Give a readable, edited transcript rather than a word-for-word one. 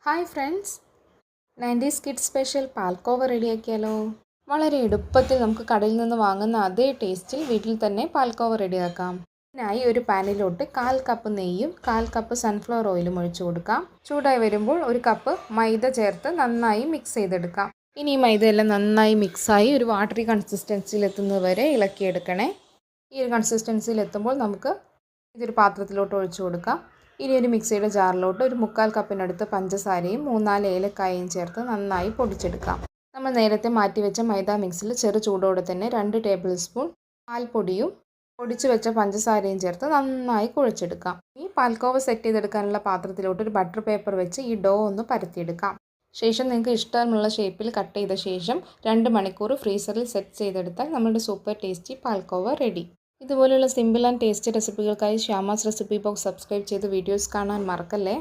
Hi friends, 90s kids special പാൽക്കോവ റെഡിയാക്കിയാലോ? വളരെ എളുപ്പത്തിൽ നമുക്ക് കടയിൽ നിന്ന് വാങ്ങുന്ന അതേ ടേസ്റ്റിൽ വീട്ടിൽ തന്നെ പാൽക്കോവ റെഡിയാക്കാം. ഇതിനായി ഒരു പാനിലോട്ട് 1/4 കപ്പ് നെയ്യും 1/4 കപ്പ് സൺഫ്ലവർ ഓയിലും ഒഴിച്ചു കൊടുക്കാം. ചൂടായി വരുമ്പോൾ 1 കപ്പ് മൈദ ചേർത്ത് നന്നായി മിക്സ് ചെയ്തെടുക്കാം. ഇനി ഈ മൈദയെല്ലാം നന്നായി മിക്സായി ഒരു വാട്ടറി കൺസിസ്റ്റൻസിയിൽ എത്തുന്നത് വരെ ഇളക്കിയെടുക്കണേ. ഈ ഒരു കൺസിസ്റ്റൻസിയിൽ എത്തുമ്പോൾ നമുക്ക് ഇതൊരു പാത്രത്തിലോട്ട് ഒഴിച്ചു കൊടുക്കാം. ഇനി ഒരു മിക്സിയുടെ ജാറിലോട്ട് ഒരു 1/4 കപ്പിനടുത്ത് പഞ്ചസാരയും 3-4 ഏലക്കായയും ചേർത്ത് നന്നായി പൊടിച്ചെടുക്കാം. നമ്മൾ നേരത്തെ മാറ്റിവെച്ച മൈദ മിക്സിൽ ചെറു ചൂടോടെ തന്നെ 2 ടേബിൾ സ്പൂൺ പാൽപ്പൊടിയും പൊടിച്ചു വെച്ച പഞ്ചസാരയും ചേർത്ത് നന്നായി കുഴച്ചെടുക്കാം. ഈ പാൽക്കോവ സെറ്റ് ചെയ്തെടുക്കാനുള്ള പാത്രത്തിലോട്ട് ഒരു ബട്ടർ പേപ്പർ വെച്ച് ഈ ഡോ ഒന്ന് പരത്തിയെടുക്കാം. ശേഷം നിങ്ങൾക്ക് ഇഷ്ടമുള്ള ഷേപ്പിൽ കട്ട് ചെയ്ത ശേഷം 2 മണിക്കൂർ ഫ്രീസറിൽ സെറ്റ് ചെയ്തെടുത്താൽ നമ്മുടെ സൂപ്പർ ടേസ്റ്റി പാൽക്കോവ റെഡി. ഇതുപോലെയുള്ള സിമ്പിൾ ആൻഡ് ടേസ്റ്റി റെസിപ്പികൾക്കായി ശ്യാമാസ് റെസിപ്പി ബോക്സ് സബ്സ്ക്രൈബ് ചെയ്ത് വീഡിയോസ് കാണാൻ മറക്കല്ലേ.